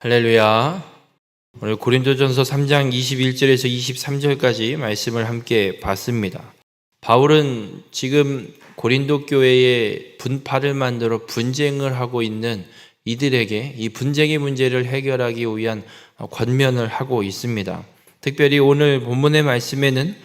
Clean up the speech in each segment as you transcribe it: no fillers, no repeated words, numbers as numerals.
할렐루야. 오늘 고린도전서 3장 21절에서 23절까지 말씀을 함께 봤습니다. 바울은 지금 고린도 교회에 분파를 만들어 분쟁을 하고 있는 이들에게 이 분쟁의 문제를 해결하기 위한 권면을 하고 있습니다. 특별히 오늘 본문의 말씀에는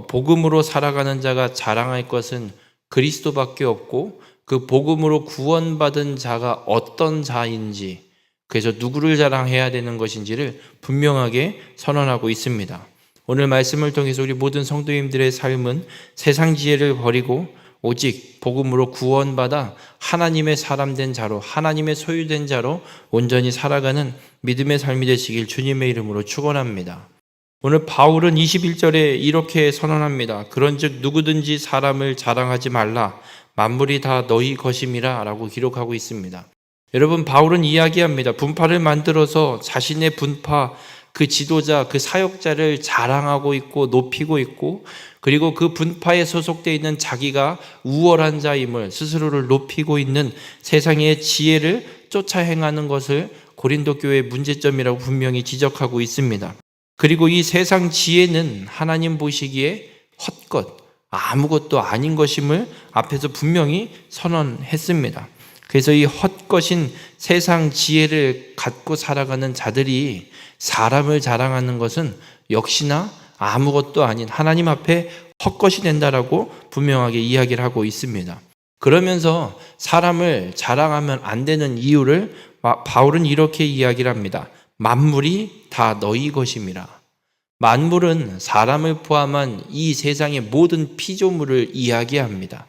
복음으로 살아가는 자가 자랑할 것은 그리스도밖에 없고 그 복음으로 구원받은 자가 어떤 자인지, 그래서 누구를 자랑해야 되는 것인지를 분명하게 선언하고 있습니다. 오늘 말씀을 통해서 우리 모든 성도님들의 삶은 세상 지혜를 버리고 오직 복음으로 구원받아 하나님의 사람 된 자로, 하나님의 소유된 자로 온전히 살아가는 믿음의 삶이 되시길 주님의 이름으로 축원합니다. 오늘 바울은 21절에 이렇게 선언합니다. 그런즉 누구든지 사람을 자랑하지 말라. 만물이 다 너희 것임이라 라고 기록하고 있습니다. 여러분, 바울은 이야기합니다. 분파를 만들어서 자신의 분파, 그 지도자, 그 사역자를 자랑하고 있고 높이고 있고, 그리고 그 분파에 소속되어 있는 자기가 우월한 자임을 스스로를 높이고 있는 세상의 지혜를 쫓아 행하는 것을 고린도 교회의 문제점이라고 분명히 지적하고 있습니다. 그리고 이 세상 지혜는 하나님 보시기에 헛것, 아무것도 아닌 것임을 앞에서 분명히 선언했습니다. 그래서 이 헛것인 세상 지혜를 갖고 살아가는 자들이 사람을 자랑하는 것은 역시나 아무것도 아닌 하나님 앞에 헛것이 된다라고 분명하게 이야기를 하고 있습니다. 그러면서 사람을 자랑하면 안 되는 이유를 바울은 이렇게 이야기를 합니다. 만물이 다 너희 것임이라. 만물은 사람을 포함한 이 세상의 모든 피조물을 이야기합니다.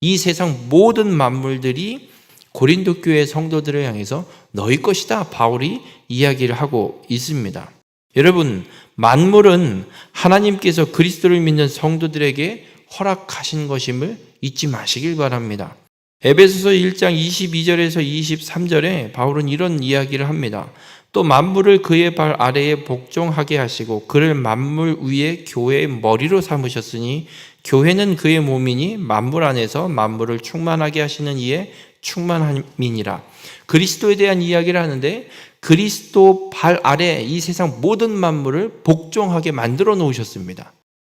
이 세상 모든 만물들이 고린도 교회 성도들을 향해서 너희 것이다, 바울이 이야기를 하고 있습니다. 여러분, 만물은 하나님께서 그리스도를 믿는 성도들에게 허락하신 것임을 잊지 마시길 바랍니다. 에베소서 1장 22절에서 23절에 바울은 이런 이야기를 합니다. 또 만물을 그의 발 아래에 복종하게 하시고 그를 만물 위에 교회의 머리로 삼으셨으니 교회는 그의 몸이니 만물 안에서 만물을 충만하게 하시는 이에 충만함이니라. 그리스도에 대한 이야기를 하는데 그리스도 발 아래 이 세상 모든 만물을 복종하게 만들어 놓으셨습니다.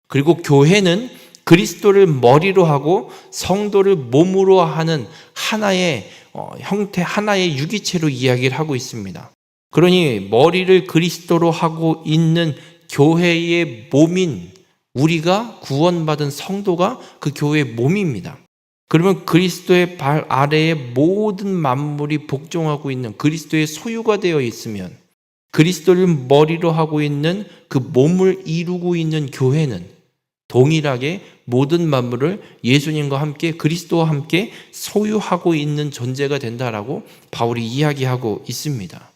그리고 교회는 그리스도를 머리로 하고 성도를 몸으로 하는 하나의 형태, 하나의 유기체로 이야기를 하고 있습니다. 그러니 머리를 그리스도로 하고 있는 교회의 몸인 우리가 구원받은 성도가 그 교회의 몸입니다. 그러면 그리스도의 발 아래에 모든 만물이 복종하고 있는 그리스도의 소유가 되어 있으면 그리스도를 머리로 하고 있는 그 몸을 이루고 있는 교회는 동일하게 모든 만물을 예수님과 함께 그리스도와 함께 소유하고 있는 존재가 된다라고 바울이 이야기하고 있습니다.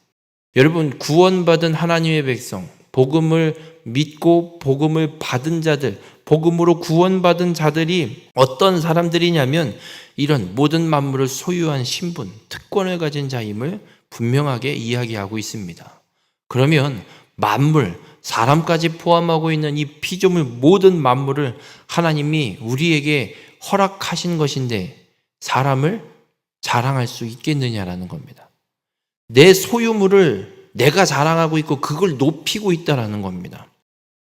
여러분, 구원받은 하나님의 백성, 복음을 믿고 복음을 받은 자들, 복음으로 구원받은 자들이 어떤 사람들이냐면 이런 모든 만물을 소유한 신분, 특권을 가진 자임을 분명하게 이야기하고 있습니다. 그러면 만물, 사람까지 포함하고 있는 이 피조물 모든 만물을 하나님이 우리에게 허락하신 것인데 사람을 자랑할 수 있겠느냐라는 겁니다. 내 소유물을 내가 자랑하고 있고 그걸 높이고 있다라는 겁니다.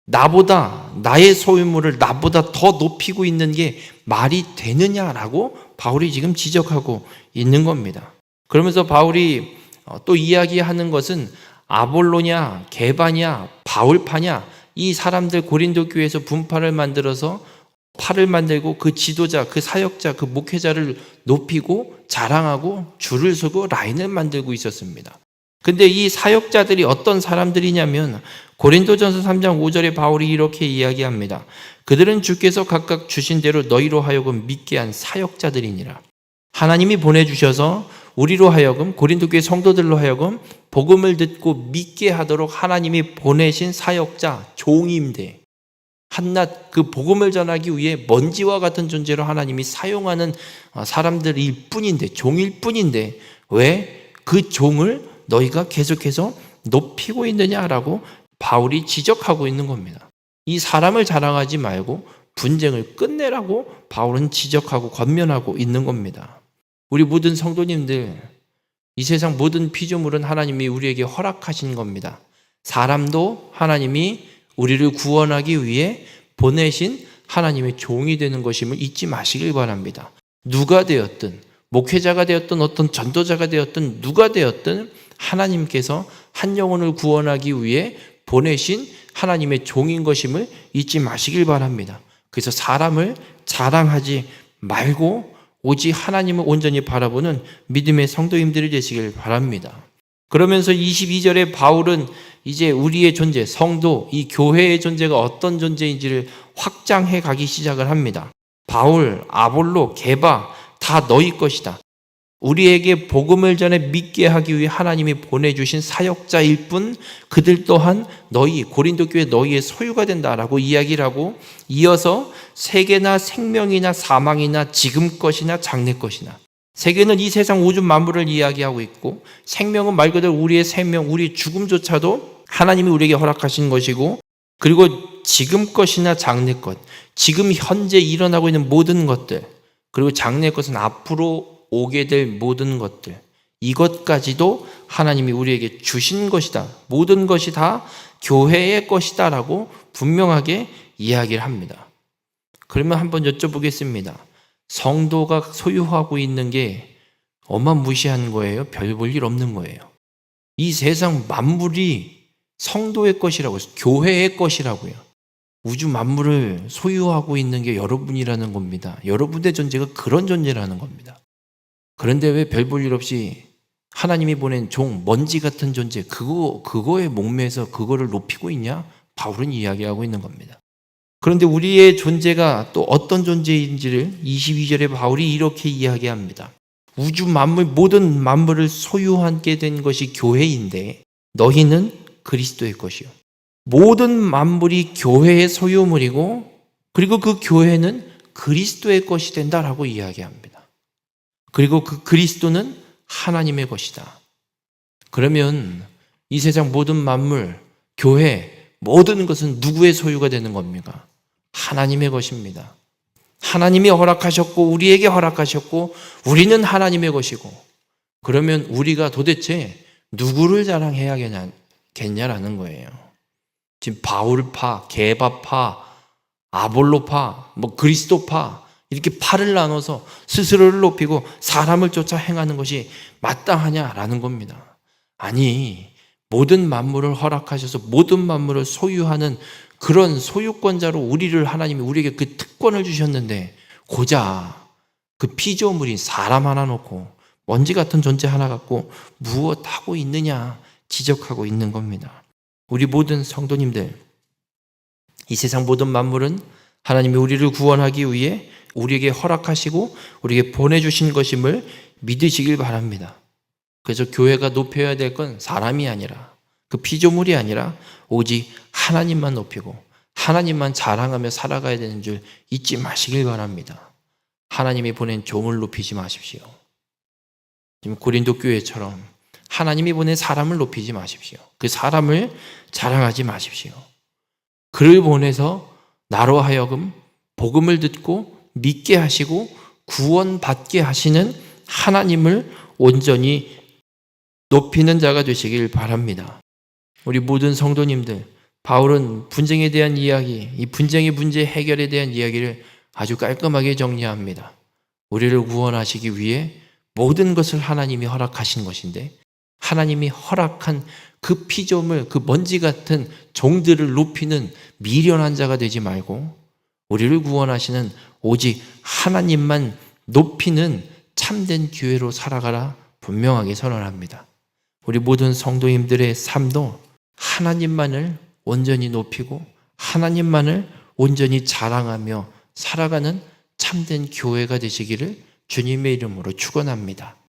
나의 소유물을 나보다 더 높이고 있는 게 말이 되느냐라고 바울이 지금 지적하고 있는 겁니다. 그러면서 바울이 또 이야기하는 것은 아볼로냐, 게바냐, 바울파냐, 이 사람들 고린도 교회에서 분파를 만들어서 파를 만들고 그 지도자, 그 사역자, 그 목회자를 높이고 자랑하고 줄을 서고 라인을 만들고 있었습니다. 근데 이 사역자들이 어떤 사람들이냐면 고린도전서 3장 5절에 바울이 이렇게 이야기합니다. 그들은 주께서 각각 주신 대로 너희로 하여금 믿게 한 사역자들이니라. 하나님이 보내주셔서 우리로 하여금 고린도 교회 성도들로 하여금 복음을 듣고 믿게 하도록 하나님이 보내신 사역자, 종임대. 한낱 그 복음을 전하기 위해 먼지와 같은 존재로 하나님이 사용하는 사람들일 뿐인데, 종일 뿐인데 왜 그 종을 너희가 계속해서 높이고 있느냐라고 바울이 지적하고 있는 겁니다. 이 사람을 자랑하지 말고 분쟁을 끝내라고 바울은 지적하고 권면하고 있는 겁니다. 우리 모든 성도님들, 이 세상 모든 피조물은 하나님이 우리에게 허락하신 겁니다. 사람도 하나님이 우리를 구원하기 위해 보내신 하나님의 종이 되는 것임을 잊지 마시길 바랍니다. 누가 되었든, 목회자가 되었든, 어떤 전도자가 되었든, 누가 되었든 하나님께서 한 영혼을 구원하기 위해 보내신 하나님의 종인 것임을 잊지 마시길 바랍니다. 그래서 사람을 자랑하지 말고 오직 하나님을 온전히 바라보는 믿음의 성도님들이 되시길 바랍니다. 그러면서 22절에 바울은 이제 우리의 존재, 성도, 이 교회의 존재가 어떤 존재인지를 확장해 가기 시작을 합니다. 바울, 아볼로, 게바 다 너희 것이다. 우리에게 복음을 전해 믿게 하기 위해 하나님이 보내주신 사역자일 뿐 그들 또한 너희 고린도 교회 너희의 소유가 된다라고 이야기를 하고 이어서 세계나 생명이나 사망이나 지금 것이나 장래 것이나 세계는 이 세상 우주 만물을 이야기하고 있고 생명은 말 그대로 우리의 생명, 우리의 죽음조차도 하나님이 우리에게 허락하신 것이고 그리고 지금 것이나 장래 것, 지금 현재 일어나고 있는 모든 것들 그리고 장래 것은 앞으로 오게 될 모든 것들 이것까지도 하나님이 우리에게 주신 것이다. 모든 것이 다 교회의 것이다 라고 분명하게 이야기를 합니다. 그러면 한번 여쭤보겠습니다. 성도가 소유하고 있는 게 어마무시한 거예요? 별 볼 일 없는 거예요? 이 세상 만물이 성도의 것이라고 해서 교회의 것이라고요. 우주 만물을 소유하고 있는 게 여러분이라는 겁니다. 여러분의 존재가 그런 존재라는 겁니다. 그런데 왜 별 볼 일 없이 하나님이 보낸 종, 먼지 같은 존재, 그거에 목매서 그거를 높이고 있냐? 바울은 이야기하고 있는 겁니다. 그런데 우리의 존재가 또 어떤 존재인지를 22절에 바울이 이렇게 이야기합니다. 우주 만물, 모든 만물을 소유하게 된 것이 교회인데 너희는 그리스도의 것이요. 모든 만물이 교회의 소유물이고 그리고 그 교회는 그리스도의 것이 된다라고 이야기합니다. 그리고 그 그리스도는 하나님의 것이다. 그러면 이 세상 모든 만물, 교회, 모든 것은 누구의 소유가 되는 겁니까? 하나님의 것입니다. 하나님이 허락하셨고 우리에게 허락하셨고 우리는 하나님의 것이고 그러면 우리가 도대체 누구를 자랑해야겠냐라는 거예요. 지금 바울파, 게바파, 아볼로파, 그리스도파 이렇게 파를 나눠서 스스로를 높이고 사람을 쫓아 행하는 것이 마땅하냐라는 겁니다. 아니, 모든 만물을 허락하셔서 모든 만물을 소유하는 그런 소유권자로 우리를 하나님이 우리에게 그 특권을 주셨는데 고작 그 피조물인 사람 하나 놓고 먼지 같은 존재 하나 갖고 무엇 하고 있느냐 지적하고 있는 겁니다. 우리 모든 성도님들, 이 세상 모든 만물은 하나님이 우리를 구원하기 위해 우리에게 허락하시고 우리에게 보내주신 것임을 믿으시길 바랍니다. 그래서 교회가 높여야 될 건 사람이 아니라 그 피조물이 아니라 오직 하나님만 높이고 하나님만 자랑하며 살아가야 되는 줄 잊지 마시길 바랍니다. 하나님이 보낸 종을 높이지 마십시오. 지금 고린도 교회처럼 하나님이 보낸 사람을 높이지 마십시오. 그 사람을 자랑하지 마십시오. 그를 보내서 나로 하여금 복음을 듣고 믿게 하시고 구원받게 하시는 하나님을 온전히 높이는 자가 되시길 바랍니다. 우리 모든 성도님들, 바울은 분쟁에 대한 이야기, 이 분쟁의 문제 해결에 대한 이야기를 아주 깔끔하게 정리합니다. 우리를 구원하시기 위해 모든 것을 하나님이 허락하신 것인데 하나님이 허락한 그 피조물, 그 먼지 같은 종들을 높이는 미련한 자가 되지 말고 우리를 구원하시는 오직 하나님만 높이는 참된 교회로 살아가라 분명하게 선언합니다. 우리 모든 성도님들의 삶도 하나님만을 온전히 높이고 하나님만을 온전히 자랑하며 살아가는 참된 교회가 되시기를 주님의 이름으로 축원합니다.